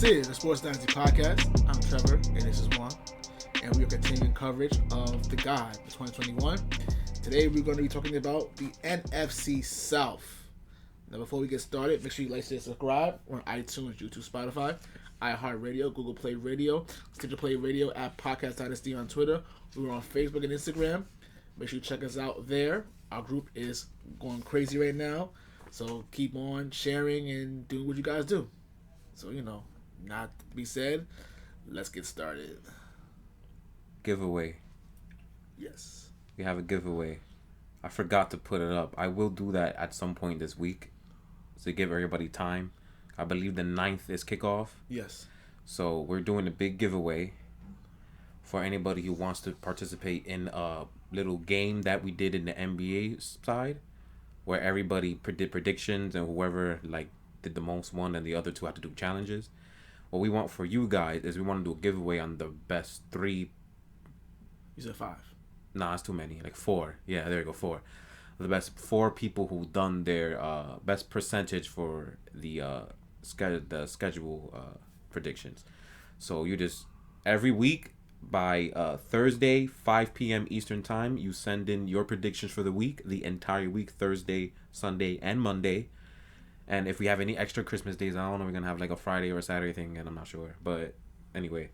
This is the Sports Dynasty Podcast. I'm Trevor, and this is Juan. And we are continuing coverage of the Guide for 2021. Today, we're going to be talking about the NFC South. Now, before we get started, make sure you like, share, subscribe on iTunes, YouTube, Spotify, iHeartRadio, Google Play Radio, Stitcher Play Radio, at Podcast Dynasty on Twitter. We're on Facebook and Instagram. Make sure you check us out there. Our group is going crazy right now. So keep on sharing and doing what you guys do. So, not to be said, let's get started. Giveaway. Yes. We have a giveaway. I forgot to put it up. I will do that at some point this week to give everybody time. I believe the 9th is kickoff. Yes. So we're doing a big giveaway for anybody who wants to participate in a little game that we did in the NBA side, where everybody did predictions and whoever did the most one and the other two had to do challenges. What we want for you guys is we want to do a giveaway on the best 3. You said 5. Nah, it's too many. 4. Yeah, there you go, 4. The best 4 people who done their best percentage for the schedule predictions. So you just every week by Thursday 5 p.m. Eastern time, you send in your predictions for the week, the entire week, Thursday, Sunday, and Monday. And if we have any extra Christmas days, I don't know, we're gonna have a Friday or a Saturday thing, and I'm not sure. But anyway,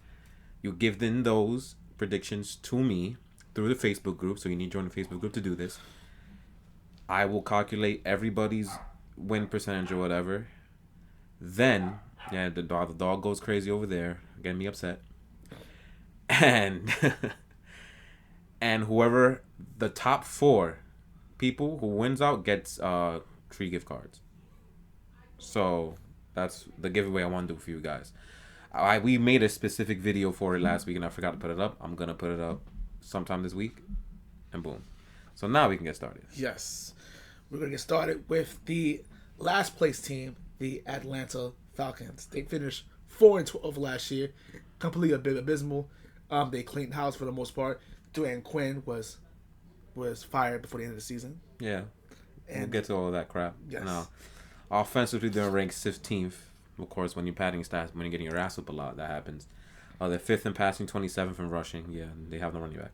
you give in those predictions to me through the Facebook group, so you need to join the Facebook group to do this. I will calculate everybody's win percentage or whatever. Then, the dog goes crazy over there, getting me upset. And and whoever the top 4 people who wins out gets 3 gift cards. So that's the giveaway I want to do for you guys. We made a specific video for it last week and I forgot to put it up. I'm gonna put it up sometime this week, and boom. So now we can get started. Yes. We're going to get started with the last place team, the Atlanta Falcons. They finished 4-12 last year. Completely abysmal. They cleaned house for the most part. Dan Quinn was fired before the end of the season. Yeah. And we'll get to all of that crap. Yes. Now, offensively, they're ranked 15th. Of course, when you're padding stats, when you're getting your ass up a lot, that happens. They're 5th in passing, 27th in rushing. Yeah, they have no running back.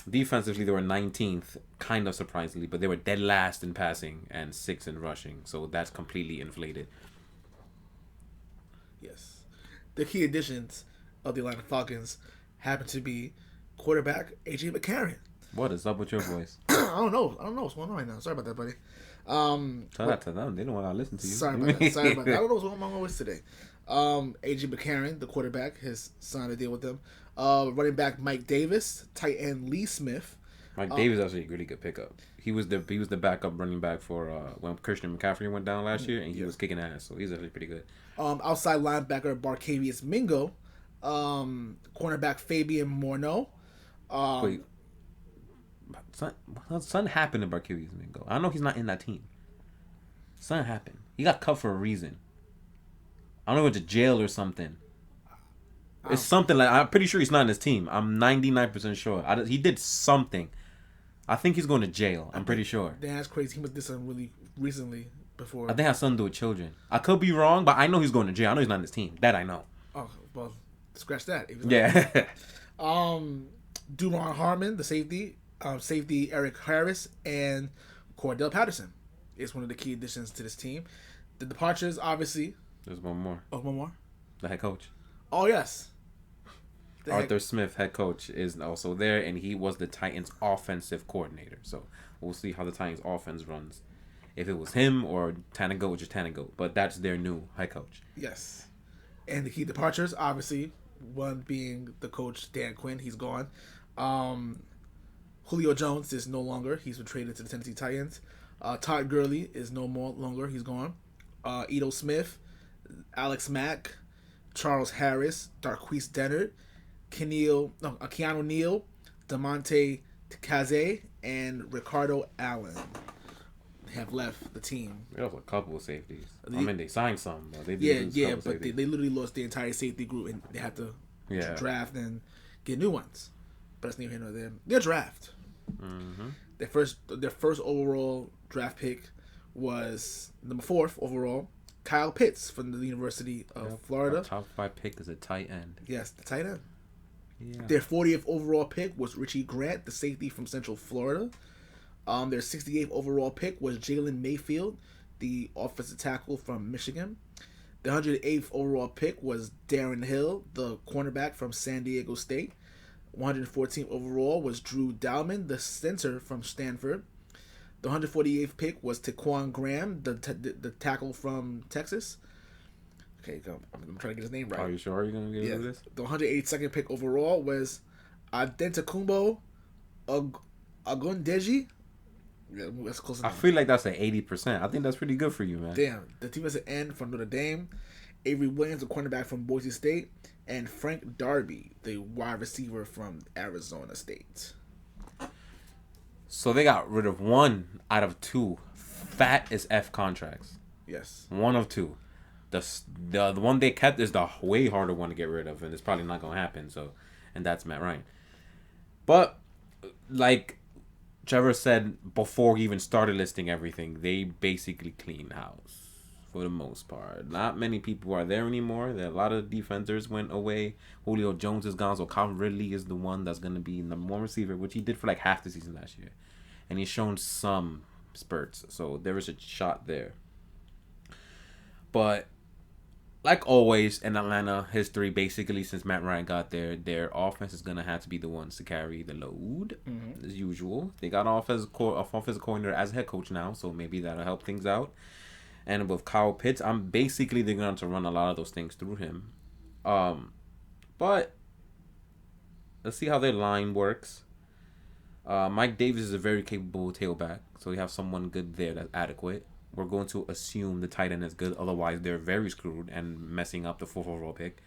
Defensively, they were 19th, kind of surprisingly, but they were dead last in passing and 6th in rushing. So that's completely inflated. Yes. The key additions of the Atlanta Falcons happen to be quarterback A.J. Mccarron. What is up with your voice? I don't know what's going on right now. Sorry about that, buddy. Tell that to them. They don't want to listen to you. Sorry about that. I don't know what's going on with today. A.J. Mccarron, the quarterback, has signed a deal with them. Running back Mike Davis, tight end Lee Smith. Mike Davis is actually a really good pickup. He was the backup running back for when Christian McCaffrey went down last year, and he was kicking ass. So he's actually pretty good. Outside linebacker Barcavius Mingo. Cornerback Fabian Morneau. Wait. Something happened to Barcavius Mingo. I know he's not in that team. Something happened. He got cut for a reason. I don't know, went to jail or something. It's something I'm pretty sure he's not in his team. I'm 99% sure. He did something. I think he's going to jail. I'm pretty sure. Damn, that's crazy. He did something really recently before. I think it has something to do with children. I could be wrong, but I know he's going to jail. I know he's not in his team. That I know. Oh, well, scratch that. Yeah. Duron Harmon, the safety. Safety Eric Harris and Cordell Patterson is one of the key additions to this team. The departures, obviously. There's one more. Oh, one more? The head coach. Oh, yes. Arthur Smith, head coach, is also there, and he was the Titans' offensive coordinator. So we'll see how the Titans' offense runs. If it was him or Tannegoat, which is Tannegoat. But that's their new head coach. Yes. And the key departures, obviously, one being the coach, Dan Quinn. He's gone. Julio Jones is no longer. He's been traded to the Tennessee Titans. Todd Gurley is no more longer. He's gone. Edo Smith, Alex Mack, Charles Harris, Darquise Dennard, Keanu Neal, DeMonte Kaze, and Ricardo Allen have left the team. There was a couple of safeties. They signed some. But they but they literally lost the entire safety group, and they had to draft and get new ones. But that's neither here nor there. Their draft. Mm-hmm. Their first overall draft pick was number 4th overall, Kyle Pitts from the University of Florida. Our top 5 pick is a tight end. Yes, the tight end. Yeah. Their 40th overall pick was Richie Grant, the safety from Central Florida. Their 68th overall pick was Jalen Mayfield, the offensive tackle from Michigan. The 108th overall pick was Darren Hill, the cornerback from San Diego State. 114th overall was Drew Dalman, the center from Stanford. The 148th pick was Taquan Graham, the tackle from Texas. Okay, I'm trying to get his name right. Are you sure you're going to get this? The 182nd pick overall was Adentakumbo Agundeji. Yeah, that's close enough. I feel like that's an 80%. I think that's pretty good for you, man. Damn. The defensive end from Notre Dame. Avery Williams, the cornerback from Boise State. And Frank Darby, the wide receiver from Arizona State. So they got rid of 1 out of 2 fat as F contracts. Yes. 1 of 2. The one they kept is the way harder one to get rid of, and it's probably not going to happen. So, and that's Matt Ryan. But, like Trevor said before he even started listing everything, they basically cleaned house for the most part. Not many people are there anymore. A lot of defenders went away. Julio Jones is gone, so Calvin Ridley is the one that's going to be number 1 receiver, which he did for like half the season last year. And he's shown some spurts, so there was a shot there. But like always in Atlanta history, basically since Matt Ryan got there, their offense is gonna have to be the ones to carry the load, as usual. They got an offensive coordinator as a head coach now, so maybe that'll help things out. And with Kyle Pitts, they're going to run a lot of those things through him. But let's see how their line works. Mike Davis is a very capable tailback, so we have someone good there that's adequate. We're going to assume the tight end is good, otherwise they're very screwed and messing up the 4th overall pick.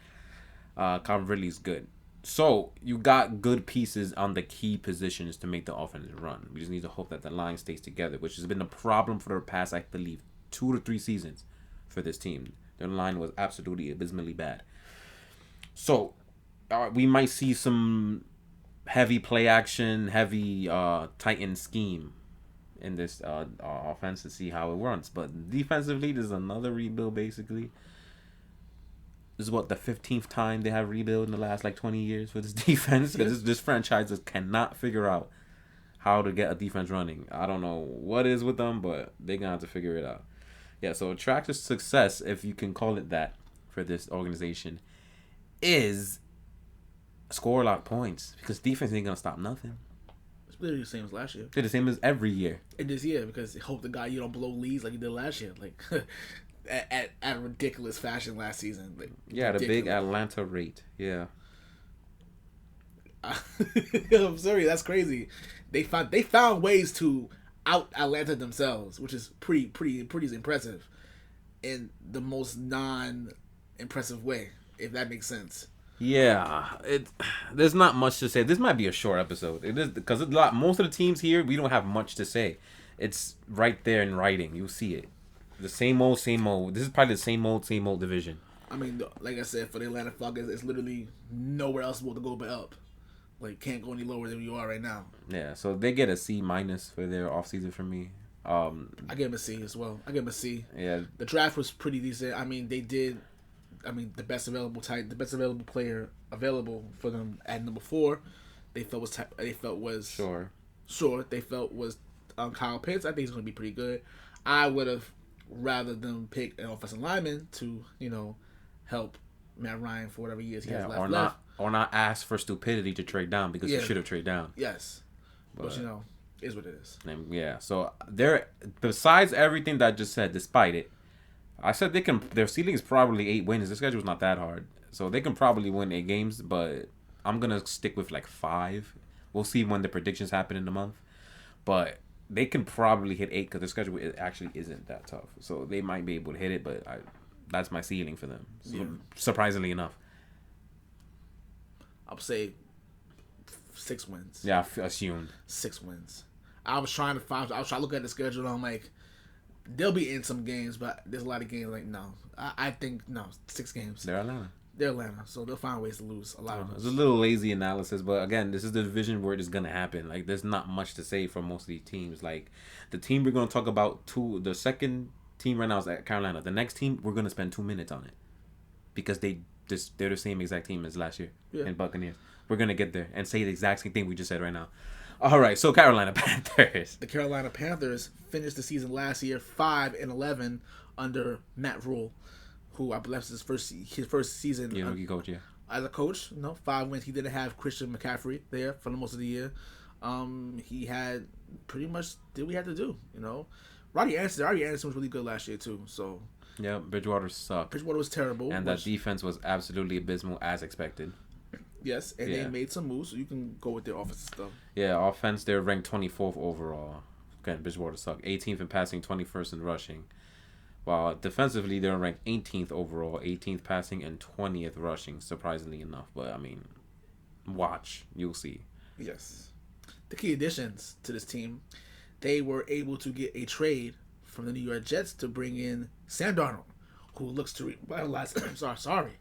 Calvin Ridley's good. So you got good pieces on the key positions to make the offense run. We just need to hope that the line stays together, which has been a problem for the past, I believe, 2 to 3 seasons for this team. Their line was absolutely abysmally bad. So we might see some heavy play action, heavy Titan scheme in this offense to see how it runs. But defensively, there's another rebuild basically. This is what, the 15th time they have rebuild in the last like 20 years for this defense, because this franchise just cannot figure out how to get a defense running. I don't know what is with them, but they're gonna have to figure it out. Yeah, so a track to success, if you can call it that, for this organization is score a lot of points, because defense ain't gonna stop nothing. It's literally the same as last year. They're the same as every year. And this year, because hope the guy you don't blow leads like you did last year, like at a ridiculous fashion last season. Like, yeah, the big Atlanta rate. Yeah. I'm sorry, that's crazy. They found ways to out Atlanta themselves, which is pretty impressive, in the most non-impressive way, if that makes sense. Yeah, there's not much to say. This might be a short episode. It is, because most of the teams here, we don't have much to say. It's right there in writing. You'll see it. The same old. This is probably the same old division. I mean, like I said, for the Atlanta Falcons, it's literally nowhere else to go but up. Like, can't go any lower than you are right now. Yeah, so they get a C- for their offseason for me. I give them a C as well. I give them a C. Yeah. The draft was pretty decent. I mean, the best available player available for them at number 4, they felt was Kyle Pitts. I think he's going to be pretty good. I would have rather them pick an offensive lineman to, help Matt Ryan for whatever years he has left. Or not ask for stupidity to trade down, because he should have traded down. Yes. But is what it is. And yeah, so besides everything that I just said, despite it, I said their ceiling is probably 8 wins. The schedule's not that hard. So they can probably win 8 games, but I'm going to stick with like 5. We'll see when the predictions happen in a month. But they can probably hit 8, because their schedule actually isn't that tough. So they might be able to hit it, but that's my ceiling for them. So, surprisingly enough. I'll say 6 wins. Yeah, I assumed 6 wins. I was trying to look at the schedule, and I'm like, they'll be in some games, but there's a lot of games like, no. I think, no, 6 games. They're Atlanta, so they'll find ways to lose a lot of those. It's a little lazy analysis, but again, this is the division where it's going to happen. Like, there's not much to say for most of these teams. Like, the team we're going to talk about, the second team right now is at Carolina. The next team, we're gonna spend 2 minutes on it because they're the same exact team as last year in Buccaneers. We're gonna get there and say the exact same thing we just said right now. All right, so Carolina Panthers. The Carolina Panthers finished the season last year 5-11 under Matt Rule, who I believe is his first season. Yeah, rookie coach. Yeah. As a coach, 5 wins. He didn't have Christian McCaffrey there for the most of the year. He had pretty much did what he had to do. Roddy Anderson was really good last year too. So yeah, Bridgewater sucked. Bridgewater was terrible, and that defense was absolutely abysmal as expected. Yes, and they made some moves, so you can go with their offensive stuff. Yeah, offense, they're ranked 24th overall. Again, Bridgewater sucked. 18th in passing, 21st in rushing. While defensively, they're ranked 18th overall, 18th passing, and 20th rushing, surprisingly enough. But, I mean, watch. You'll see. Yes. The key additions to this team, they were able to get a trade from the New York Jets to bring in Sam Darnold, who looks to revitalize... sorry.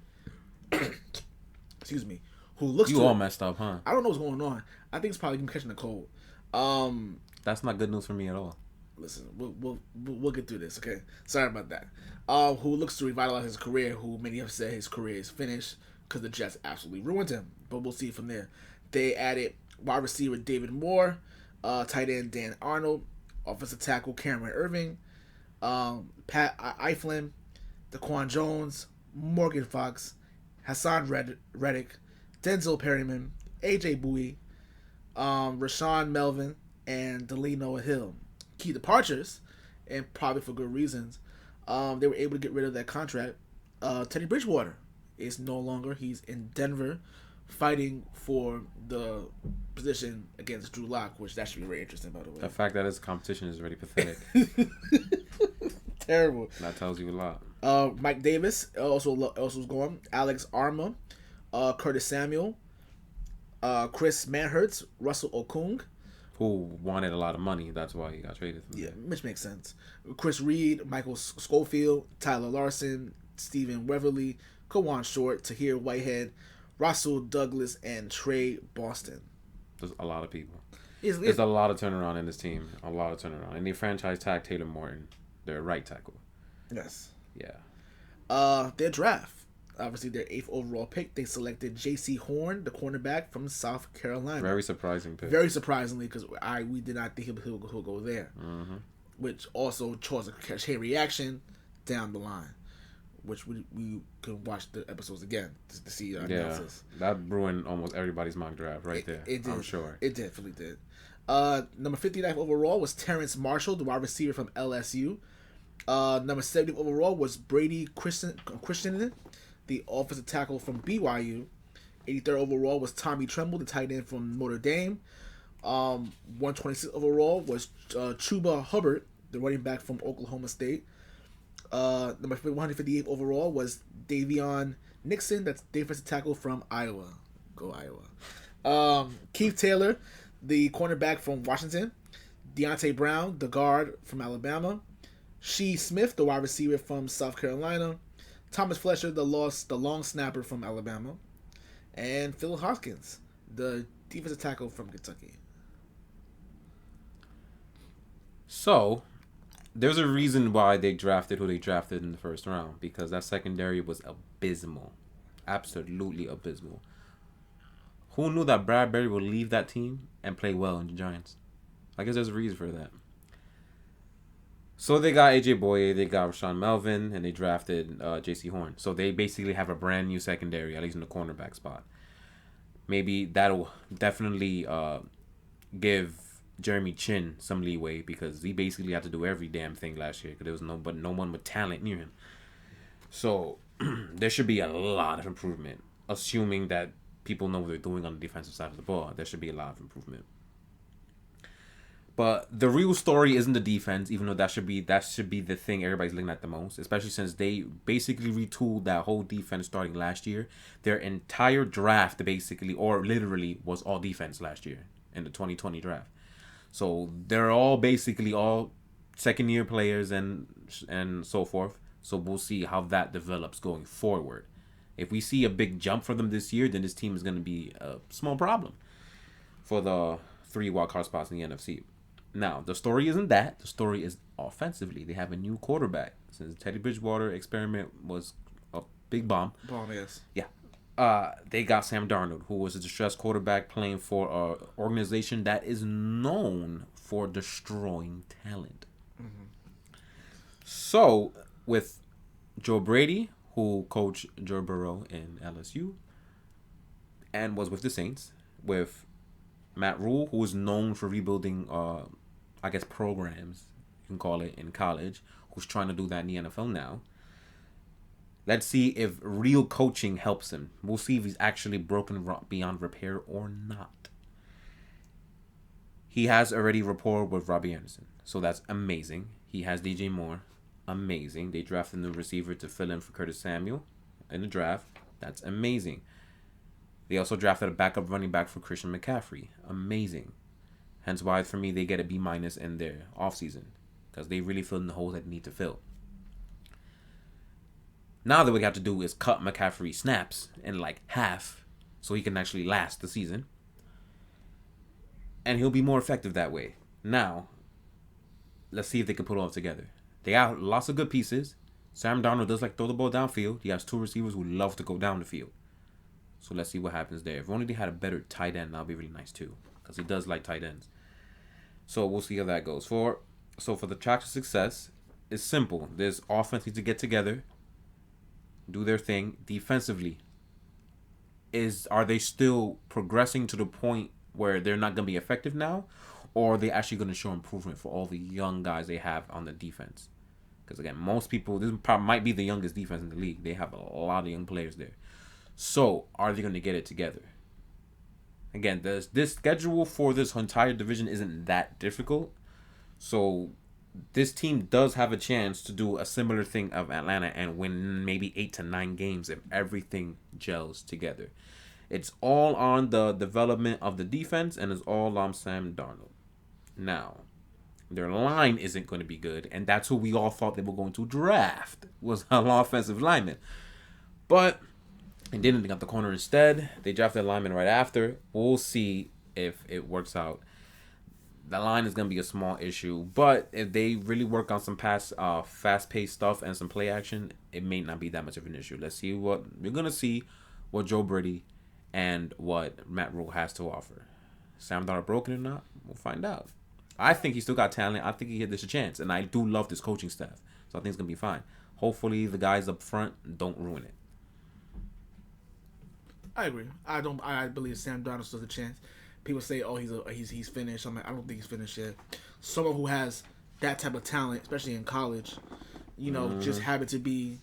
Excuse me. Who looks you all messed up, huh? I don't know what's going on. I think it's probably him catching a cold. That's not good news for me at all. Listen, we'll get through this, okay? Sorry about that. Who looks to revitalize his career, who many have said his career is finished because the Jets absolutely ruined him. But we'll see from there. They added wide receiver David Moore, tight end Dan Arnold, offensive tackle Cameron Irving, Pat Eiflin, Daquan Jones, Morgan Fox, Hassan Reddick, Denzel Perryman, AJ Bowie, Rashawn Melvin, and Delano Hill. Key departures, and probably for good reasons, they were able to get rid of that contract. Teddy Bridgewater is no longer. He's in Denver fighting for the position against Drew Lock, which that should be very interesting, by the way. The fact that his competition is already pathetic. Terrible. That tells you a lot. Mike Davis also was gone. Alex Arma, Curtis Samuel, Chris Manhertz, Russell Okung, who wanted a lot of money. That's why he got traded. Yeah, which makes sense. Chris Reed, Michael Schofield, Tyler Larson, Stephen Weatherly, Kawan Short, Tahir Whitehead, Russell Douglas, and Trey Boston. There's a lot of people. There's a lot of turnaround in this team. A lot of turnaround. And they franchise tag Taylor Morton, their right tackle. Yes. Yeah. Their draft. Obviously, their 8th overall pick, they selected J.C. Horn, the cornerback from South Carolina. Very surprising pick. Very surprisingly, because we did not think he'll go there. Mm-hmm. Which also caused a chain reaction down the line. Which we can watch the episodes again to see our analysis. That ruined almost everybody's mock draft there. It did. I'm sure. It definitely did. Number 59th overall was Terrence Marshall, the wide receiver from LSU. Number 70th overall was Brady Christensen, the offensive tackle from BYU. 83rd overall was Tommy Tremble, the tight end from Notre Dame. 126th overall was Chuba Hubbard, the running back from Oklahoma State. Number 158th overall was Davion Nixon, that's defensive tackle from Iowa. Go Iowa. Keith Taylor, the cornerback from Washington. Deontay Brown, the guard from Alabama. Shee Smith, the wide receiver from South Carolina. Thomas Fletcher, the long snapper from Alabama. And Phil Hoskins, the defensive tackle from Kentucky. So, there's a reason why they drafted who they drafted in the first round. Because that secondary was abysmal. Absolutely abysmal. Who knew that Bradbury would leave that team and play well in the Giants? I guess there's a reason for that. So they got AJ Boye, they got Rashawn Melvin, and they drafted J.C. Horn. So they basically have a brand new secondary, at least in the cornerback spot. Maybe that'll definitely give Jeremy Chin some leeway because he basically had to do every damn thing last year because there was no one with talent near him. So there should be a lot of improvement, assuming that people know what they're doing on the defensive side of the ball. There should be a lot of improvement. But the real story isn't the defense, even though that should be the thing everybody's looking at the most, especially since they basically retooled that whole defense starting last year. Their entire draft basically, or literally, was all defense last year in the 2020 draft. So they're all basically all second-year players and so forth. So we'll see how that develops going forward. If we see a big jump for them this year, then this team is going to be a small problem for the 3 wildcard spots in the NFC. Now, the story isn't that. The story is offensively. They have a new quarterback. Since Teddy Bridgewater experiment was a big bomb. Yes. Yeah. They got Sam Darnold, who was a distressed quarterback playing for an organization that is known for destroying talent. Mm-hmm. So, with Joe Brady, who coached Joe Burrow in LSU and was with the Saints, with Matt Rule, who is known for rebuilding, programs, you can call it, in college, who's trying to do that in the NFL now. Let's see if real coaching helps him. We'll see if he's actually broken beyond repair or not. He has already rapport with Robbie Anderson, so that's amazing. He has DJ Moore. Amazing. They drafted a new receiver to fill in for Curtis Samuel in the draft. That's amazing. They also drafted a backup running back for Christian McCaffrey. Amazing. Hence why, for me, they get a B- in their offseason, because they really filled in the holes that they need to fill. Now what we have to do is cut McCaffrey snaps in like half so he can actually last the season. And he'll be more effective that way. Now, let's see if they can put it all together. They got lots of good pieces. Sam Darnold does like throw the ball downfield. He has two receivers who love to go down the field. So let's see what happens there. If only they had a better tight end, that'll be really nice too, because he does like tight ends. So we'll see how that goes. For the track to success, it's simple. This offense needs to get together, do their thing. Defensively, are they still progressing to the point where they're not going to be effective now, or are they actually going to show improvement for all the young guys they have on the defense? Because again, most people, this might be the youngest defense in the league. They have a lot of young players there. So are they going to get it together? Again, this schedule for this entire division isn't that difficult. So this team does have a chance to do a similar thing of Atlanta and win maybe 8 to 9 games if everything gels together. It's all on the development of the defense, and it's all on Sam Darnold. Now, their line isn't going to be good, and that's who we all thought they were going to draft, was an offensive lineman. But they didn't. They got the corner instead. They drafted a lineman right after. We'll see if it works out. The line is going to be a small issue, but if they really work on some fast-paced stuff and some play action, it may not be that much of an issue. Let's see what we're going to see, what Joe Brady and what Matt Rule has to offer. Sam Darnold broken or not? We'll find out. I think he still got talent. I think he had this a chance, and I do love this coaching staff, so I think it's going to be fine. Hopefully, the guys up front don't ruin it. I agree. I believe Sam Darnold still has a chance. People say, "Oh, he's finished." I'm like, I don't think he's finished yet. Someone who has that type of talent, especially in college, just happened to be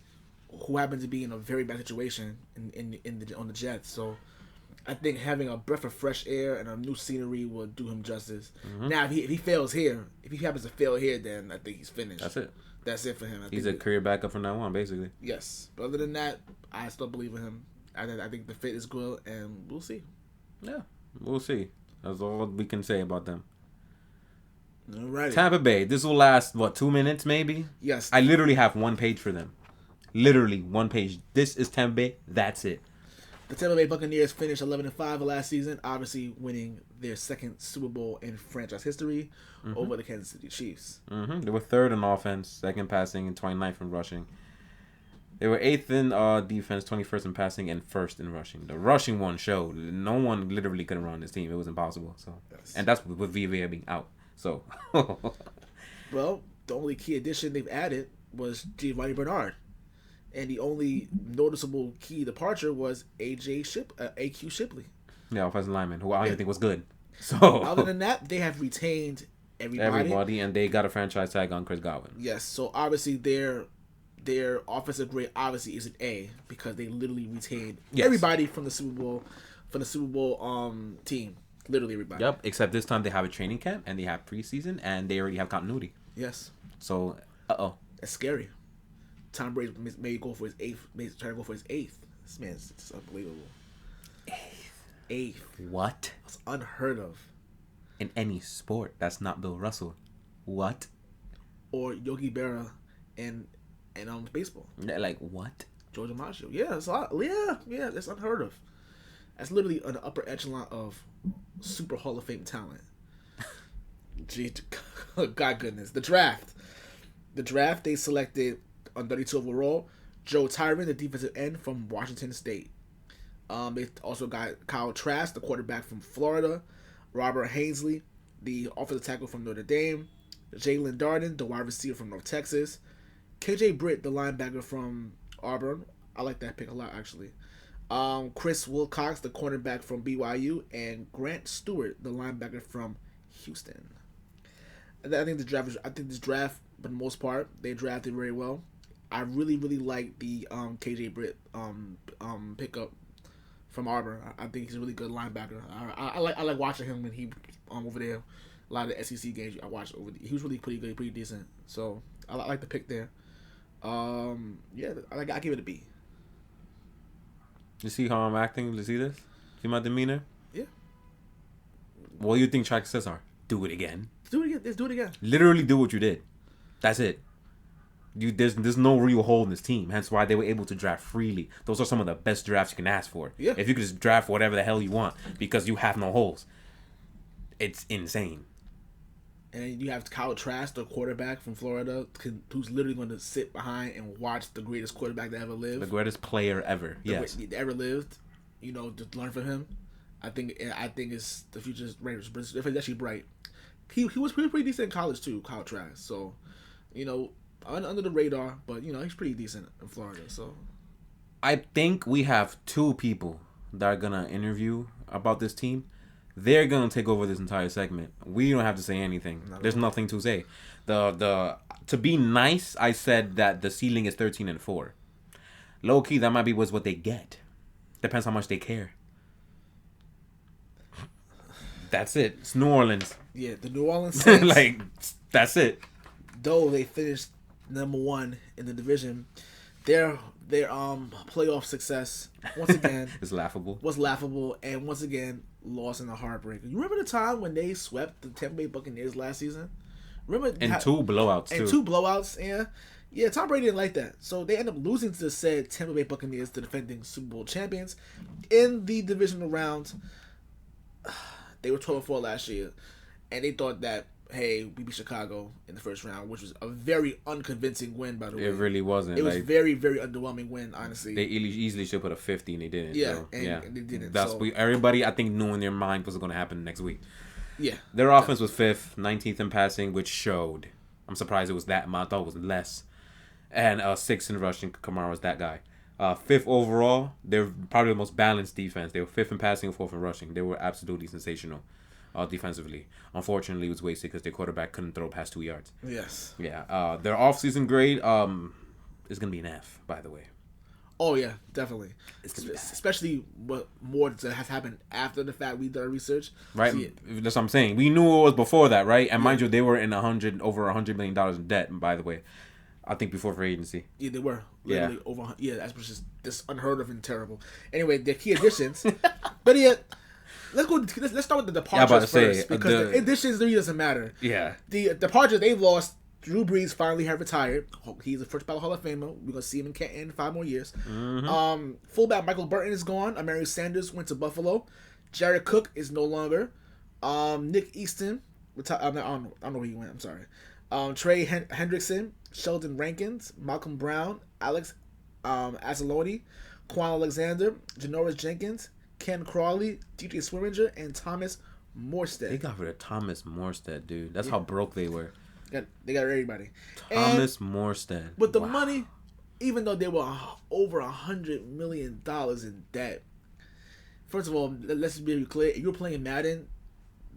in a very bad situation on the Jets. So I think having a breath of fresh air and a new scenery will do him justice. Mm-hmm. Now, if he fails here, if he happens to fail here, then I think he's finished. That's it for him. He's a career backup from now on, basically. Yes. But other than that, I still believe in him. I think the fit is good, and we'll see. Yeah, we'll see. That's all we can say about them. All right. Tampa Bay. This will last, 2 minutes maybe? Yes. I literally have one page for them. Literally one page. This is Tampa Bay. That's it. The Tampa Bay Buccaneers finished 11-5 last season, obviously winning their second Super Bowl in franchise history over the Kansas City Chiefs. Mm-hmm. They were third in offense, second passing, and 29th in rushing. They were 8th in defense, 21st in passing, and 1st in rushing. The rushing one showed. No one literally could run this team. It was impossible. So, yes. And that's with VVA being out. So, well, the only key addition they've added was Giovanni Bernard. And the only noticeable key departure was AQ Shipley. Yeah, offensive lineman, who I don't even think was good. So other than that, they have retained everybody, and they got a franchise tag on Chris Godwin. Yes, so obviously their offensive grade obviously is an A because they literally retained everybody from the Super Bowl team. Literally everybody. Yep, except this time they have a training camp and they have preseason and they already have continuity. Yes. So, that's scary. Tom Brady may go for his eighth. Try to go for his eighth. This man's just unbelievable. Eighth. What? That's unheard of. In any sport, that's not Bill Russell. What? Or Yogi Berra in baseball. Like what? George DiMaggio. Yeah, that's a lot. Yeah, that's unheard of. That's literally an upper echelon of super Hall of Fame talent. Gee, God goodness. The draft. They selected on 32 overall Joe Tyron, the defensive end from Washington State. They also got Kyle Trask, the quarterback from Florida, Robert Hainsley, the offensive tackle from Notre Dame, Jalen Darden, the wide receiver from North Texas, KJ Britt, the linebacker from Auburn. I like that pick a lot, actually. Chris Wilcox, the cornerback from BYU, and Grant Stewart, the linebacker from Houston. I think this draft, for the most part, they drafted very well. I really, really like the KJ Britt pickup from Auburn. I think he's a really good linebacker. I like watching him when he over there. A lot of the SEC games I watched over there. He was really pretty good, pretty decent. So I like the pick there. Yeah, I give it a B. You see how I'm acting? You see this? See my demeanor? Yeah. What do you think track says are? Do it again. Let's do it again. Literally do what you did. That's it. There's no real hole in this team. Hence why they were able to draft freely. Those are some of the best drafts you can ask for. Yeah. If you could just draft whatever the hell you want because you have no holes. It's insane. And you have Kyle Trask, the quarterback from Florida, who's literally going to sit behind and watch the greatest quarterback that ever lived. The greatest player ever. Yes. That ever lived. You know, to learn from him. I think it's the future's Raiders. It's actually bright. He was pretty decent in college too, Kyle Trask. So, you know, under the radar, but you know he's pretty decent in Florida. So, I think we have two people that are gonna interview about this team. They're gonna take over this entire segment. We don't have to say anything. There's nothing to say. To be nice, I said that the ceiling is 13-4. Low key, that might be what they get. Depends how much they care. That's it. It's New Orleans. Yeah, the New Orleans Saints. Like, that's it. Though they finished number 1 in the division, their playoff success once again was laughable, and once again lost in a heartbreaker. You remember the time when they swept the Tampa Bay Buccaneers last season? Remember? Two blowouts. Yeah. Tom Brady didn't like that, so they ended up losing to the said Tampa Bay Buccaneers, the defending Super Bowl champions, in the divisional round. They were 12-4 last year, and they thought that, hey, we beat Chicago in the first round, which was a very unconvincing win, by the way. It really wasn't. It was very, very underwhelming win, honestly. They easily should put a 50, and they didn't. Yeah, so, and they didn't. Everybody, I think, knew in their mind what's going to happen next week. Yeah. Their offense was 5th, 19th in passing, which showed. I'm surprised it was that much. I thought it was less. And 6th in rushing. Mccarron was that guy. 5th overall. They're probably the most balanced defense. They were 5th in passing and 4th in rushing. They were absolutely sensational defensively. Unfortunately, it was wasted because their quarterback couldn't throw past 2 yards. Yes. Yeah. Their offseason grade is going to be an F, by the way. Oh, yeah, definitely. Especially what more has happened after the fact we did our research. Right. That's what I'm saying. We knew it was before that, right? And mind you, they were in over $100 million in debt, by the way. I think before free agency. Yeah, they were. Literally over. Yeah, that's just unheard of and terrible. Anyway, their key additions. But yeah, let's start with the departures first, because the additions really doesn't matter. Yeah. The departures they've lost. Drew Brees finally have retired. He's a first ballot Hall of Famer. We're gonna see him in Canton 5 more years. Mm-hmm. Fullback Michael Burton is gone. Emmanuel Sanders went to Buffalo. Jared Cook is no longer. Nick Easton. I don't know where he went. I'm sorry. Trey Hendrickson, Sheldon Rankins, Malcolm Brown, Alex Anzalone, Quan Alexander, Janoris Jenkins, Ken Crawley, DJ Swimminger, and Thomas Morstead. They got rid of Thomas Morstead, dude. That's how broke they were. They got everybody. Thomas Morstead. But the money, even though they were over $100 million in debt, first of all, let's just be clear. If you were playing Madden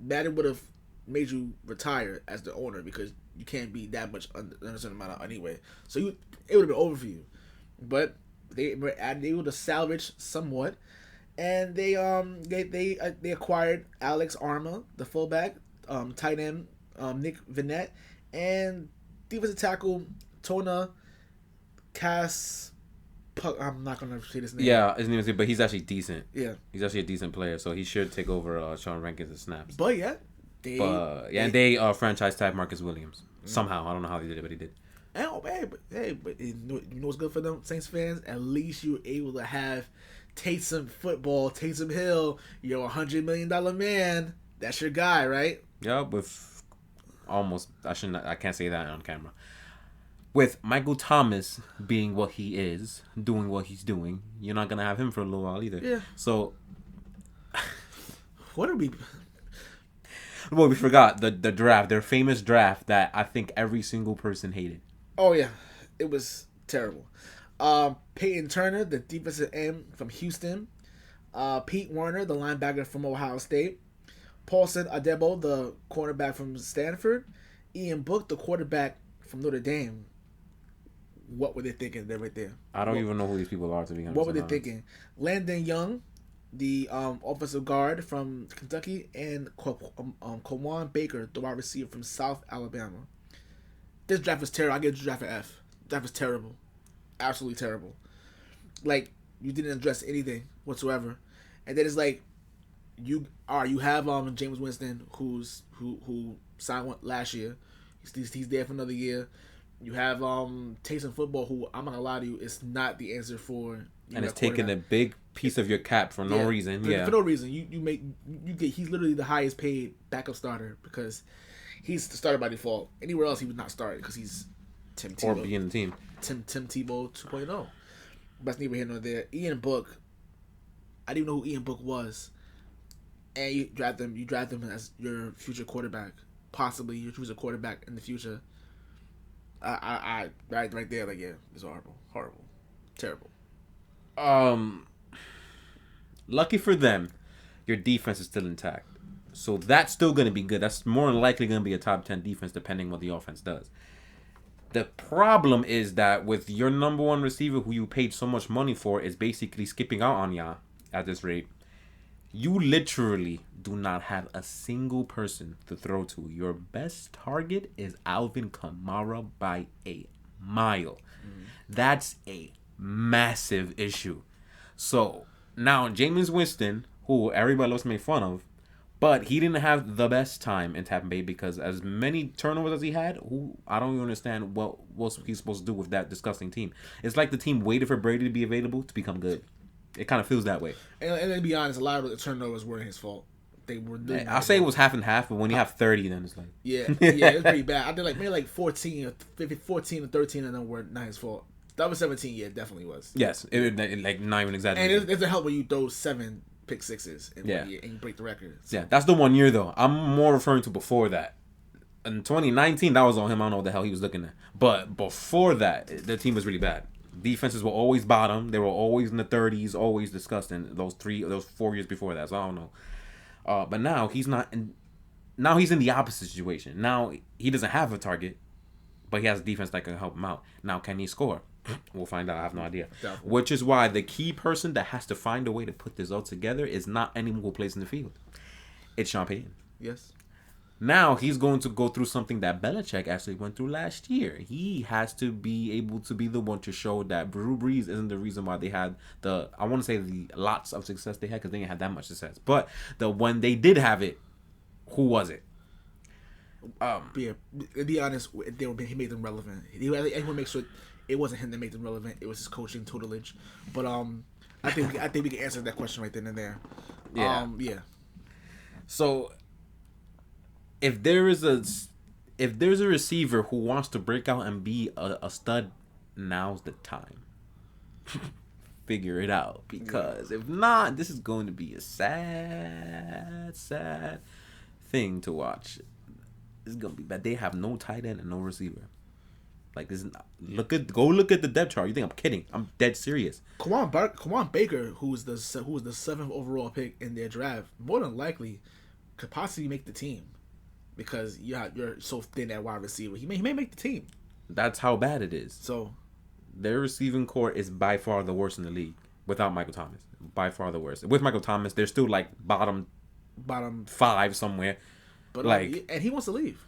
would have made you retire as the owner because you can't be that much under a certain amount anyway. So it would have been over for you. But they were able to salvage somewhat, and they acquired Alex Arma, the fullback, tight end Nick Vinette, and defensive tackle Tona Cass. I'm not gonna say this name. Yeah, his name is, but he's actually decent. Yeah, he's actually a decent player, so he should take over Sean Rankins' snaps. But yeah, they franchise tag Marcus Williams somehow. I don't know how they did it, but he did. But you know what's good for them Saints fans? At least you were able to have Taysom Hill, $100 million man. That's your guy, right? Yeah, with almost. I can't say that on camera. With Michael Thomas being what he is, doing what he's doing, you're not gonna have him for a little while either. Yeah. So, what are we? well, we forgot the draft, their famous draft that I think every single person hated. Oh yeah, it was terrible. Peyton Turner, the defensive end from Houston. Pete Werner, the linebacker from Ohio State. Paulson Adebo, the cornerback from Stanford. Ian Book, the quarterback from Notre Dame. What were they thinking? They're right there. I don't even know who these people are, to be honest. What were they thinking? Landon Young, the offensive guard from Kentucky, and Kawan Baker, the wide receiver from South Alabama. This draft was terrible. I give the draft an F. Draft was terrible. Absolutely terrible. Like, you didn't address anything whatsoever. And then it's like, you have James Winston, who signed last year. He's there for another year. You have Taysom Football, who I'm not gonna lie to you, is not the answer for. And it's taking a big piece of your cap for no reason. For no reason. He's literally the highest paid backup starter because he's the starter by default. Anywhere else he would not start because he's Tim Tebow. Or be in the team. Tim Tebow 2.0. But that's neither here nor there. Ian Book. I didn't even know who Ian Book was. And you draft him as your future quarterback. Possibly your future quarterback in the future. I right there, like, yeah, it's horrible, terrible. Lucky for them, your defense is still intact, so that's still going to be good. That's more than likely going to be a top 10 defense, depending what the offense does. The problem is that with your number one receiver, who you paid so much money for, is basically skipping out on ya at this rate. You literally do not have a single person to throw to. Your best target is Alvin Kamara by a mile. That's a massive issue. So, now, Jameis Winston, who everybody loves to make fun of, but he didn't have the best time in Tampa Bay because as many turnovers as he had, I don't even understand what he's supposed to do with that disgusting team. It's like the team waited for Brady to be available to become good. It kind of feels that way. And to be honest, a lot of the turnovers weren't his fault. They were. I'll say it was half and half, but when you have 30, then it's like it was pretty bad. I did maybe 14 or 13 of them were not his fault. That was 17. Yeah, it definitely was. Yes, it like not even exaggerating. And it doesn't help when you throw 7 pick sixes in 1 year and you break the record. So. Yeah, that's the 1 year though. I'm more referring to before that. In 2019, that was on him. I don't know what the hell he was looking at. But before that, the team was really bad. Defenses were always bottom. They were always in the 30s, always disgusting. Those 4 years before that, so I don't know. But now he's not. Now he's in the opposite situation. Now he doesn't have a target, but he has a defense that can help him out. Now can he score? We'll find out. I have no idea. Definitely. Which is why the key person that has to find a way to put this all together is not anyone who plays in the field. It's Sean Payton. Yes. Now he's going to go through something that Belichick actually went through last year. He has to be able to be the one to show that Drew Brees isn't the reason why they had the lots of success they had, because they didn't have that much success. But when they did have it, who was it? To be honest, he made them relevant. He want to make sure it wasn't him that made them relevant. It was his coaching tutelage. But I think we can answer that question right then and there. Yeah. So. If there's a receiver who wants to break out and be a stud, now's the time. Figure it out, because if not, this is going to be a sad thing to watch. It's gonna be bad. They have no tight end and no receiver. Like, this is go look at the depth chart. You think I'm kidding? I'm dead serious. Kawan Baker, who was the 7th overall pick in their draft, more than likely could possibly make the team. Because you're so thin at wide receiver. He may make the team. That's how bad it is. So their receiving core is by far the worst in the league without Michael Thomas. By far the worst. With Michael Thomas, they're still like bottom 5 somewhere. But and he wants to leave.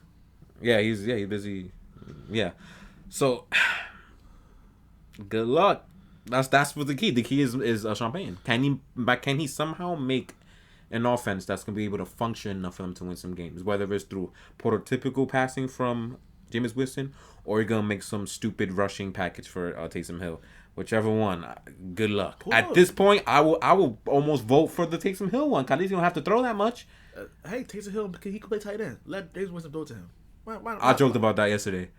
Yeah, he's busy. Yeah. So good luck. That's what the key. The key is Champagne. Can he somehow make an offense that's going to be able to function enough for them to win some games, whether it's through prototypical passing from Jameis Winston or you're going to make some stupid rushing package for Taysom Hill. Whichever one, good luck. Cool. At this point, I will almost vote for the Taysom Hill one, because at least you don't have to throw that much. Hey, Taysom Hill, he can play tight end. Let Jameis Winston throw to him. I joked about that yesterday.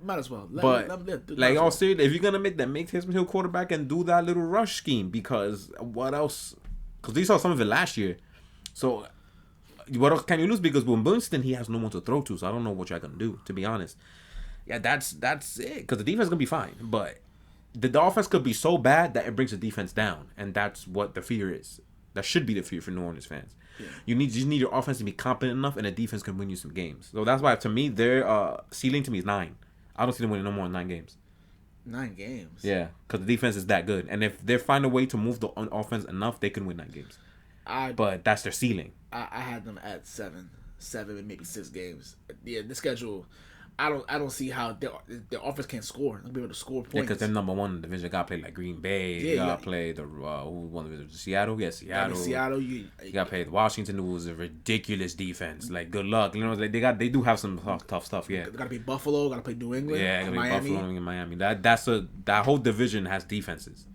Might as well. All serious, if you're gonna make Taysom Hill quarterback and do that little rush scheme, because what else? Because we saw some of it last year. So what else can you lose? Because with Winston, he has no one to throw to. So I don't know what you're gonna do. To be honest, yeah, that's it. Because the defense is gonna be fine, but the offense could be so bad that it brings the defense down, and that's what the fear is. That should be the fear for New Orleans fans. Yeah. You just need your offense to be competent enough, and the defense can win you some games. So that's why, to me, their ceiling to me is 9. I don't see them winning no more than 9 games. 9 games? Yeah, because the defense is that good. And if they find a way to move the offense enough, they can win 9 games. But that's their ceiling. I had them at 7 and maybe 6 games. Yeah, the schedule, I don't see how their offense can't score. They'll be able to score points. Yeah, because they're number 1 in the division. They got to play like Green Bay. Yeah, you got to play the who won the division? Seattle? Yeah, Seattle. Seattle. You got to play the Washington, who was a ridiculous defense. Like, good luck. You know, like they do have some tough stuff. Yeah, got to play Buffalo. Got to play New England. Yeah, got to play Buffalo and Miami. That whole division has defenses.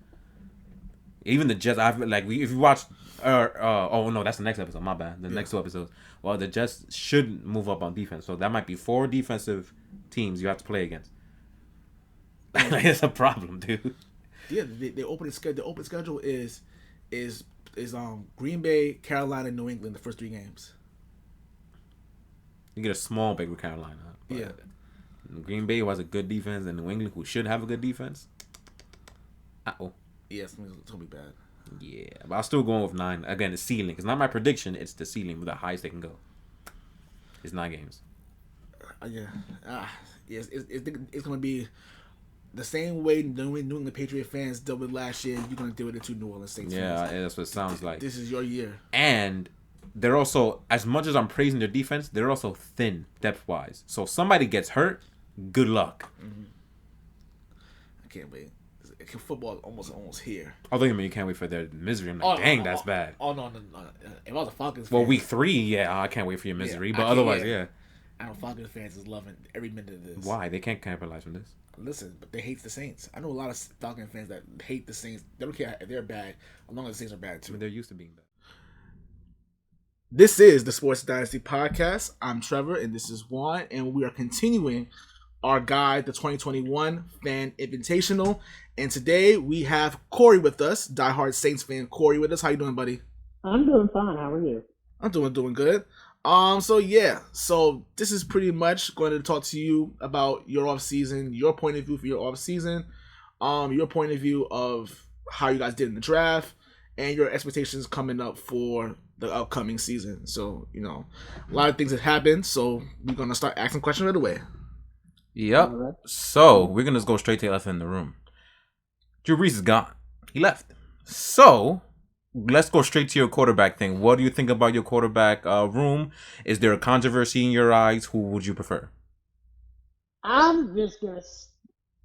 Even the Jets. If you watch. Oh no, that's the next episode. My bad. The next 2 episodes. Well, the Jets should move up on defense, so that might be 4 defensive teams you have to play against. It's a problem, dude. Yeah, the open schedule is Green Bay, Carolina, and New England the first 3 games. You get a small break with Carolina. Yeah. Green Bay, who has a good defense, and New England, who should have a good defense. Yeah, it's gonna be bad. Yeah, but I'm still going with 9. Again, the ceiling. It's not my prediction. It's the ceiling with the highest they can go. It's 9 games. It's gonna be the same way New England Patriot fans dealt with last year. You're gonna deal with the 2 New Orleans Saints fans. Yeah, that's what it sounds like. This is your year. And they're also, as much as I'm praising their defense, they're also thin depth wise. So if somebody gets hurt, good luck. Mm-hmm. I can't wait. Football is almost here. I think you can't wait for their misery. I'm like, that's bad. Oh no! If I was a Falcons fan, well, week 3, yeah, I can't wait for your misery. But otherwise, yeah. I know Falcons fans is loving every minute of this. Why? They can't capitalize from this. Listen, but they hate the Saints. I know a lot of Falcons fans that hate the Saints. They don't care if they're bad, as long as the Saints are bad too. But they're used to being bad. This is the Sports Dynasty Podcast. I'm Trevor, and this is Juan, and we are continuing our guide, the 2021 Fan Invitational. And today we have Corey with us, diehard Saints fan Corey with us. How you doing, buddy? I'm doing fine. How are you? I'm doing good. So this is pretty much going to talk to you about your offseason, your point of view for your offseason, your point of view of how you guys did in the draft, and your expectations coming up for the upcoming season. So, a lot of things have happened, so we're going to start asking questions right away. Yep. So we're gonna just go straight to the elephant in the room. Drew Brees is gone. He left. So let's go straight to your quarterback thing. What do you think about your quarterback room? Is there a controversy in your eyes? Who would you prefer? I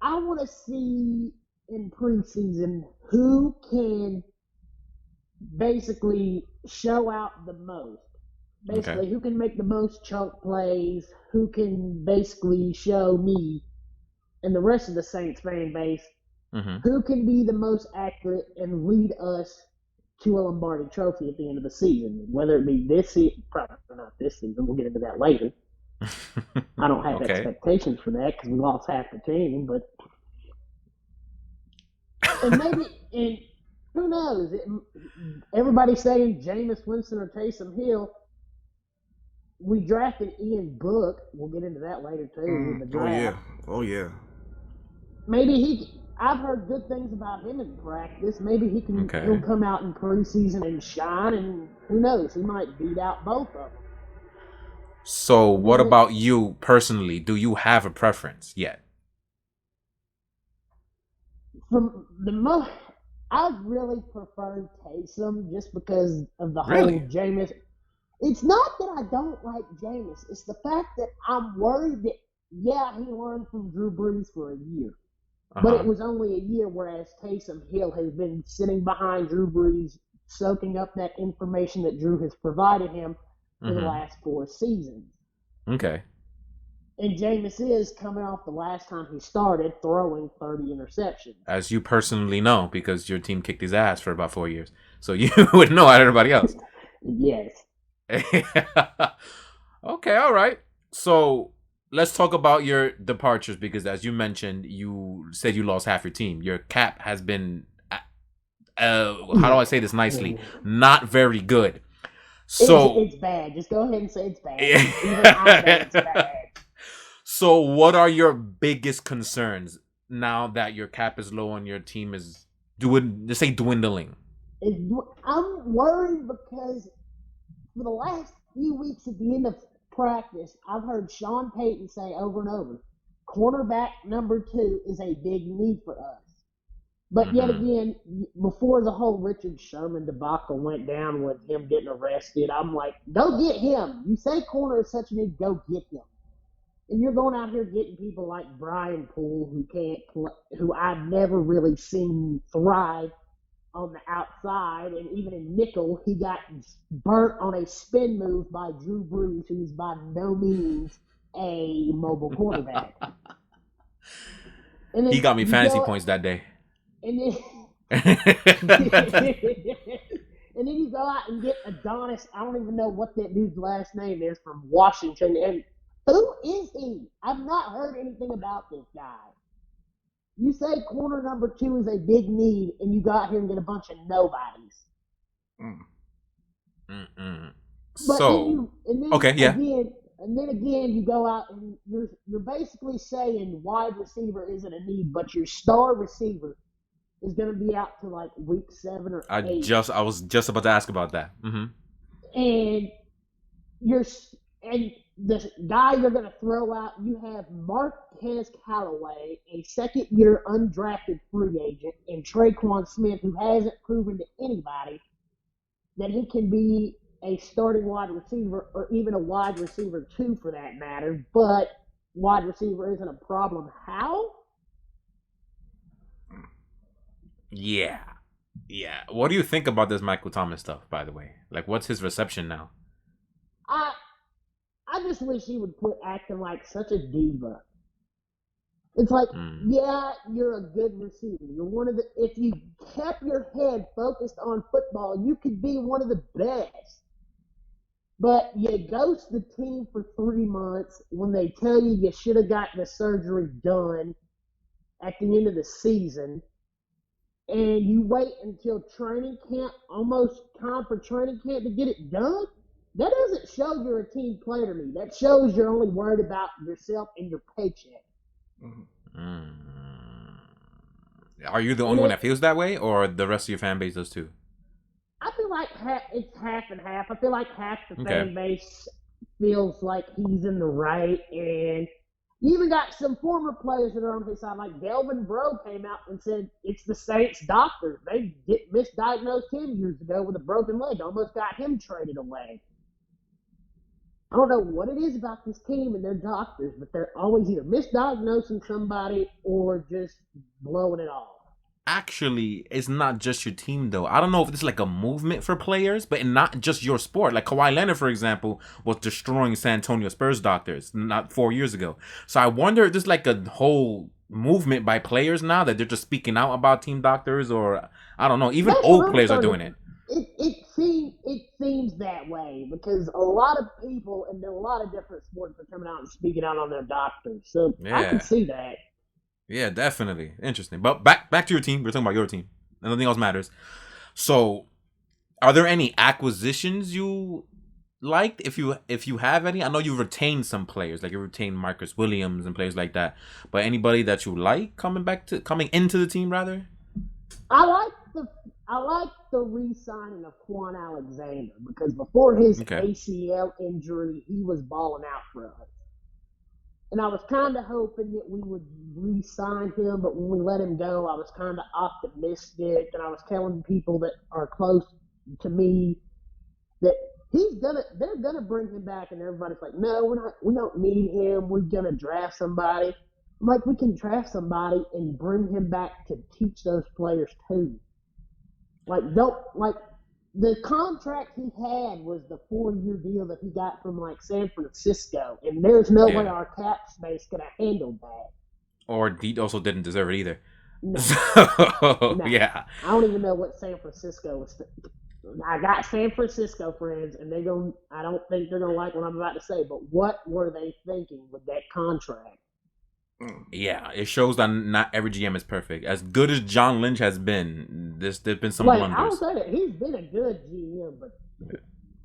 want to see in preseason who can basically show out the most. Basically, Who can make the most chunk plays, who can basically show me and the rest of the Saints fan base who can be the most accurate and lead us to a Lombardi trophy at the end of the season. Whether it be this season, probably not this season, we'll get into that later. I don't have expectations for that because we lost half the team, but and who knows? Everybody's saying Jameis Winston or Taysom Hill. We drafted Ian Book. We'll get into that later too. In the draft. Oh yeah. Maybe I've heard good things about him in practice. Maybe he'll come out in preseason and shine, and who knows? He might beat out both of them. So, what about you personally? Do you have a preference yet? I really prefer Taysom just because of the whole Jameis. It's not that I don't like Jameis. It's the fact that I'm worried that, he learned from Drew Brees for a year. But it was only a year, whereas Taysom Hill has been sitting behind Drew Brees, soaking up that information that Drew has provided him for the last 4 seasons. Okay. And Jameis is coming off the last time he started throwing 30 interceptions. As you personally know, because your team kicked his ass for about 4 years. So you would know out of everybody else. Yes. Okay, all right. So let's talk about your departures because, as you mentioned, you said you lost half your team. Your cap has been, how do I say this nicely? Not very good. So it's bad. Just go ahead and say it's bad. Even I know it's bad. So, what are your biggest concerns now that your cap is low and your team is dwindling? I'm worried because for the last few weeks at the end of practice, I've heard Sean Payton say over and over, cornerback number 2 is a big need for us. But yet again, before the whole Richard Sherman debacle went down with him getting arrested, I'm like, go get him. You say corner is such a need, go get him. And you're going out here getting people like Brian Poole who can't play, who I've never really seen thrive on the outside, and even in nickel, he got burnt on a spin move by Drew Brees, who's by no means a mobile quarterback. And he got me fantasy points that day. And then, and then you go out and get Adonis. I don't even know what that dude's last name is from Washington. And who is he? I've not heard anything about this guy. You say corner number 2 is a big need, and you go out here and get a bunch of nobodies. So, okay, yeah. And then again, you go out and you're basically saying wide receiver isn't a need, but your star receiver is going to be out to like week 7 or 8. I was just about to ask about that. And the guy you're going to throw out, you have Marquez Callaway, a second-year undrafted free agent, and Traquan Smith, who hasn't proven to anybody that he can be a starting wide receiver or even a wide receiver 2 for that matter, but wide receiver isn't a problem. How? Yeah. What do you think about this Michael Thomas stuff, by the way? Like, what's his reception now? I just wish he would quit acting like such a diva. It's like, yeah, you're a good receiver. You're one of the. If you kept your head focused on football, you could be one of the best. But you ghost the team for 3 months when they tell you should have gotten the surgery done at the end of the season, and you wait until training camp, almost time for training camp to get it done. That doesn't show you're a team player to me. That shows you're only worried about yourself and your paycheck. Are you the only one that feels that way, or the rest of your fan base does too? I feel like it's half and half. I feel like half the fan base feels like he's in the right, and you even got some former players that are on his side, like Delvin Breaux came out and said it's the Saints' doctor. They misdiagnosed him years ago with a broken leg, almost got him traded away. I don't know what it is about this team and their doctors, but they're always either misdiagnosing somebody or just blowing it off. Actually, it's not just your team, though. I don't know if it's like a movement for players, but not just your sport. Like Kawhi Leonard, for example, was destroying San Antonio Spurs doctors not 4 years ago. So I wonder if there's like a whole movement by players now that they're just speaking out about team doctors, or I don't know. Even old players are doing it. It seems that way because a lot of people in a lot of different sports are coming out and speaking out on their doctors. So I can see that. Yeah, definitely. Interesting. But back to your team. We're talking about your team. Nothing else matters. So, are there any acquisitions you liked? If you have any, I know you retained some players, like you retained Marcus Williams and players like that. But anybody that you like coming into the team, rather? I like the re-signing of Quan Alexander because before his ACL injury, he was balling out for us. And I was kind of hoping that we would re-sign him, but when we let him go, I was kind of optimistic, and I was telling people that are close to me that they're gonna bring him back, and everybody's like, no, we don't need him. We're gonna draft somebody. I'm like, we can draft somebody and bring him back to teach those players too. The contract he had was the 4-year deal that he got from San Francisco, and there's no way our cap space could have handled that. Or he also didn't deserve it either. No. So, no. Yeah. I don't even know what San Francisco was. I got San Francisco friends, and I don't think they're gonna like what I'm about to say. But what were they thinking with that contract? Yeah, it shows that not every GM is perfect. As good as John Lynch has been, there's been some blunders. I'll say that he's been a good GM, but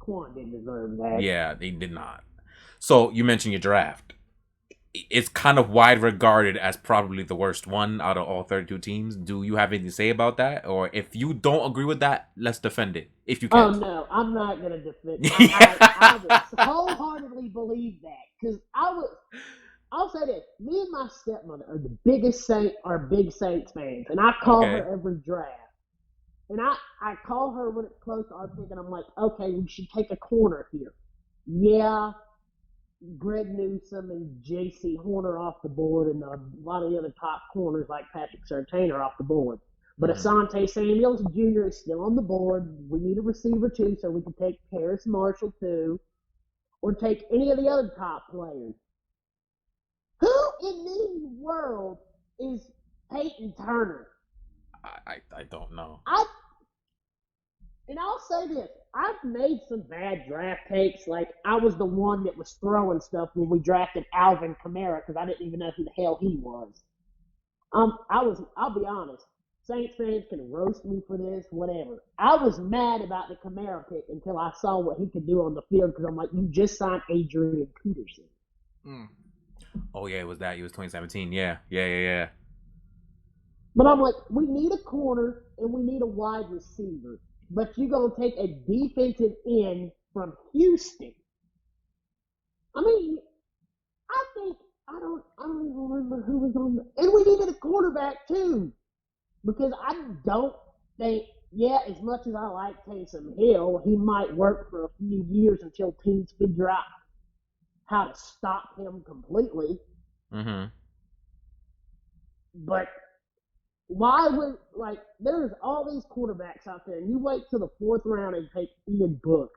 Quan didn't deserve that. Yeah, they did not. So you mentioned your draft. It's kind of wide regarded as probably the worst one out of all 32 teams. Do you have anything to say about that? Or if you don't agree with that, let's defend it, if you can. Oh, no, I'm not going to defend it. I would wholeheartedly believe that. Because I'll say this. Me and my stepmother are the big Saints fans. And I call her every draft. And I call her when it's close to our pick, and I'm like, okay, we should take a corner here. Yeah, Greg Newsome and J.C. Horner off the board, and a lot of the other top corners like Patrick Surtain are off the board. But Asante Samuels Jr. is still on the board. We need a receiver too, so we can take Paris Marshall too, or take any of the other top players. Who in the world is Peyton Turner? I don't know. And I'll say this. I've made some bad draft takes. Like, I was the one that was throwing stuff when we drafted Alvin Kamara because I didn't even know who the hell he was. I'll be honest. Saints fans can roast me for this, whatever. I was mad about the Kamara pick until I saw what he could do on the field because I'm like, you just signed Adrian Peterson. Oh, yeah, it was that. It was 2017. Yeah. But I'm like, we need a corner and we need a wide receiver. But you're going to take a defensive end from Houston. I mean, I don't even remember who was on the, and we needed a quarterback too. Because I don't think, as much as I like Taysom Hill, he might work for a few years until teams figure out how to stop him completely. But why would, there's all these quarterbacks out there, and you wait till the 4th round and take Ian Book.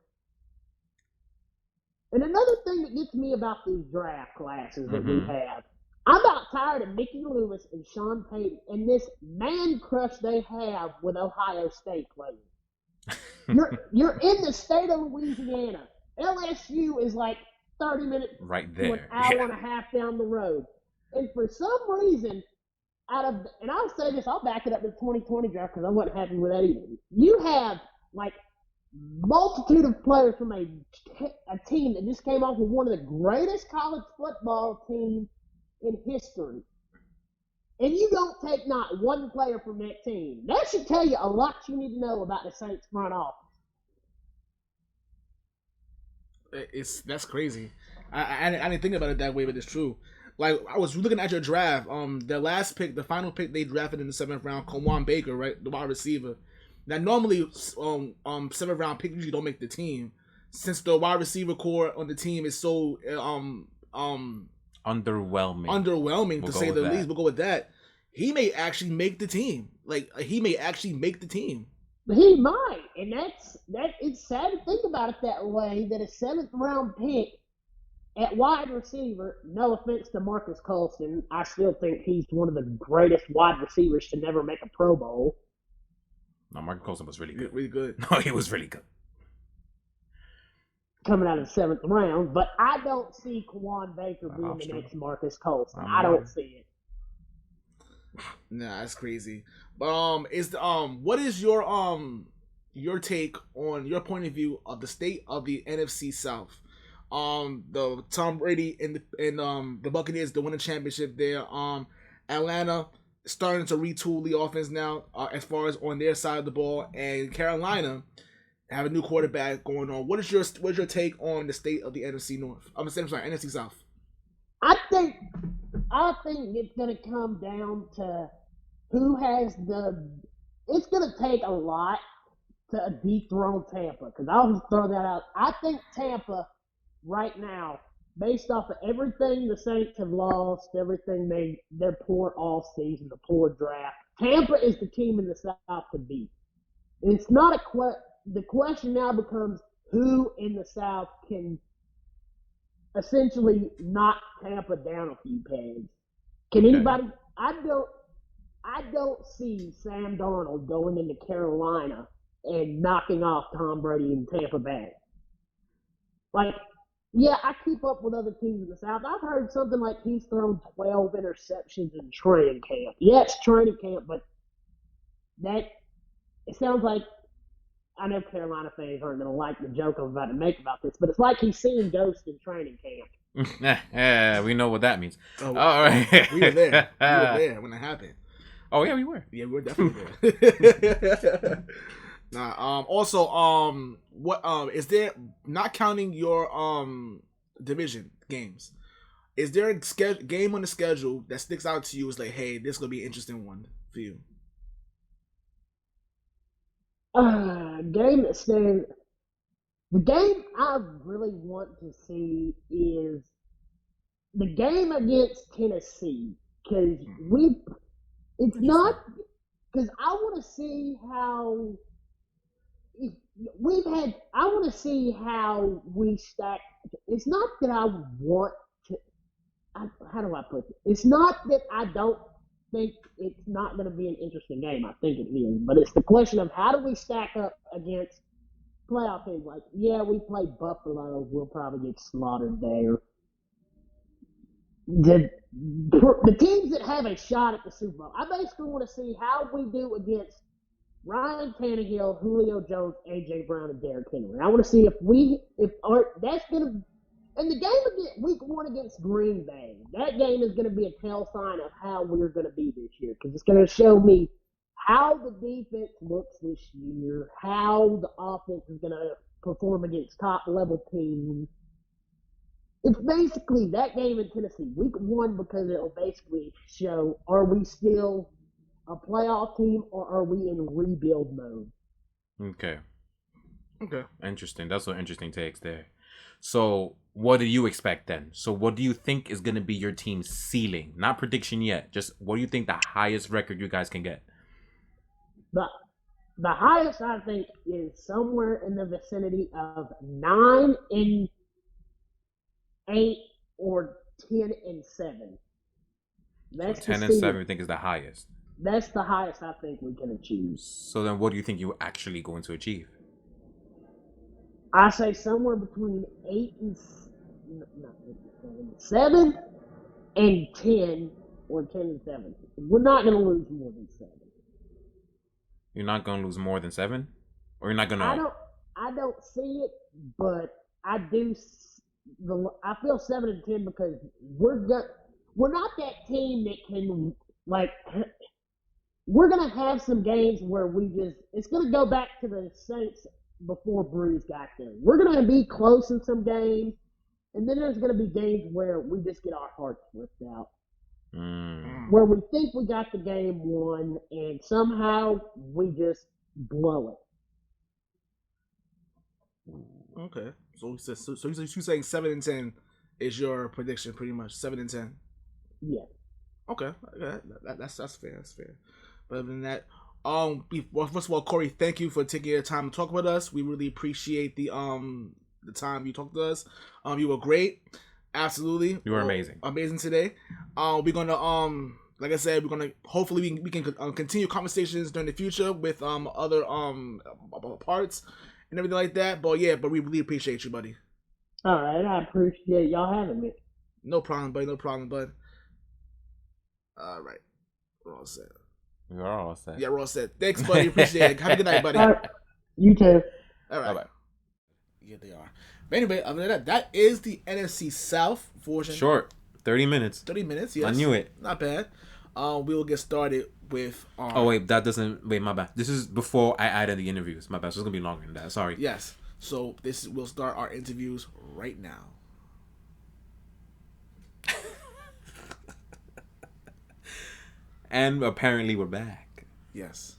And another thing that gets me about these draft classes that we have, I'm about tired of Mickey Loomis and Sean Payton and this man crush they have with Ohio State players. You're in the state of Louisiana. LSU is like 30 minutes right there, to an hour and a half down the road. And for some reason, and I'll say this, I'll back it up to the 2020 draft because I wasn't happy with that either. You have multitude of players from a team that just came off with one of the greatest college football teams in history. And you don't take not one player from that team. That should tell you a lot you need to know about the Saints front office. That's crazy. I didn't think about it that way, but it's true. Like, I was looking at your draft. The last pick, the final pick they drafted in the 7th round, Kawan Baker, right, the wide receiver. Now, normally, 7th round pick usually don't make the team, since the wide receiver core on the team is so underwhelming to say the least. We'll go with that. He may actually make the team. He might, and it's sad to think about it that way. That a 7th round pick at wide receiver, no offense to Marcus Colston, I still think he's one of the greatest wide receivers to never make a Pro Bowl. No, Marcus Colston was really good. Really good. No, he was really good. Coming out of the 7th round, but I don't see Kawan Baker being the next Marcus Colston. I don't see it. Nah, that's crazy. But what is your take on your point of view of the state of the NFC South? The Tom Brady and the Buccaneers to win a championship there. Atlanta starting to retool the offense now, as far as on their side of the ball, and Carolina have a new quarterback going on. What's your take on the state of the NFC North? NFC South. I think it's going to come down to who has it's going to take a lot to dethrone Tampa, because I'll just throw that out. I think Tampa right now, based off of everything the Saints have lost, everything they're poor all season, the poor draft, Tampa is the team in the South to beat. And it's not the question now becomes who in the South can essentially knock Tampa down a few pegs. Can anybody? I don't see Sam Darnold going into Carolina and knocking off Tom Brady in Tampa Bay. Like, yeah, I keep up with other teams in the South. I've heard something like he's thrown 12 interceptions in training camp. Yeah, it's training camp, but it sounds like, I know Carolina fans aren't going to like the joke I'm about to make about this, but it's like he's seeing ghosts in training camp. Yeah, we know what that means. Oh, all right. We were there. We were there when it happened. Oh, yeah, we were. Yeah, we were definitely there. Also, what is there, not counting your division games, is there a game on the schedule that sticks out to you as like, hey, this is gonna be an interesting one for you? Game that stands. The game I really want to see is the game against Tennessee, because it's not, because I want to see how I want to see how we stack. It's not that I want to, how do I put it? It's not that I don't think it's not going to be an interesting game. I think it is, but it's the question of how do we stack up against playoff teams. Like, yeah, we play Buffalo, we'll probably get slaughtered there. The teams that have a shot at the Super Bowl, I basically want to see how we do against Ryan Tannehill, Julio Jones, AJ Brown, and Derrick Henry. I want to see that's going to. And the game against week 1 against Green Bay, that game is going to be a tell sign of how we're going to be this year, because it's going to show me how the defense looks this year, how the offense is going to perform against top-level teams. It's basically that game in Tennessee, week 1, because it'll basically show, are we still a playoff team or are we in rebuild mode? Okay. Interesting. That's some interesting takes there. So, what do you expect then? So, what do you think is going to be your team's ceiling? Not prediction yet. Just what do you think the highest record you guys can get? The highest, I think, is somewhere in the vicinity of 9-8 or 10-7. That's 10-7. You think is the highest? That's the highest I think we can achieve. So then, what do you think you're actually going to achieve? I say somewhere between 7 and 10, or 10-7. We're not going to lose more than 7. You're not going to lose more than 7, or you're not going to. I don't see it, but I do. I feel 7 and 10 because we're not that team that can, like. We're going to have some games where it's going to go back to the Saints before Breeze got there. We're going to be close in some games, and then there's going to be games where we just get our hearts ripped out. Where we think we got the game won, and somehow we just blow it. Okay. So you're saying 7 and 10 is your prediction, pretty much. 7 and 10. Yeah. Okay. That's fair. That's fair. But other than that, first of all, Corey, thank you for taking your time to talk with us. We really appreciate the time you talked to us. You were great. Absolutely. You were amazing. Amazing today. We're gonna like I said, we're gonna hopefully we can continue conversations during the future with other parts and everything like that. But we really appreciate you, buddy. All right, I appreciate y'all having me. No problem, buddy. No problem, bud. All right, we're all set. We are all set. Yeah, we're all set. Thanks, buddy. Appreciate it. Have a good night, buddy. You too. All right. Bye-bye. Yeah, they are. But anyway, other than that is the NFC South version. Short. 30 minutes. 30 minutes, yes. I knew it. Not bad. We will get started with... Wait, my bad. This is before I added the interviews. My bad. So it's going to be longer than that. Sorry. Yes. So we'll start our interviews right now. And apparently we're back. Yes.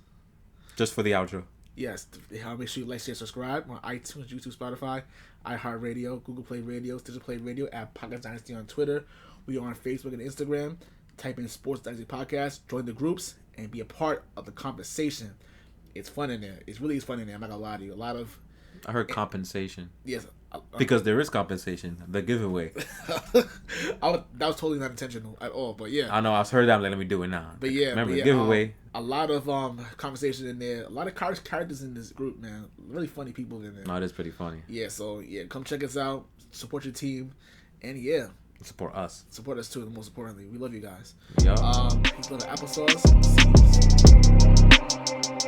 Just for the outro. Yes. Make sure you like, share, subscribe on iTunes, YouTube, Spotify, iHeartRadio, Google Play Radio, Stitcher Play Radio, at Pocket Dynasty on Twitter. We are on Facebook and Instagram. Type in Sports Dynasty Podcast, join the groups, and be a part of the conversation. It's fun in there. It's really fun in there. I'm not going to lie to you. I heard compensation. Yes. Because there is compensation. The giveaway. That was totally not intentional at all. But yeah, I know. I was heard that. I'm like, let me do it now. But yeah, remember the giveaway. A lot of conversation in there. A lot of characters in this group, man. Really funny people in there. No, it is pretty funny. Yeah. So yeah, come check us out. Support your team, and yeah, support us. Support us too. And most importantly, we love you guys. Yeah. Peace, love, and applesauce. See you.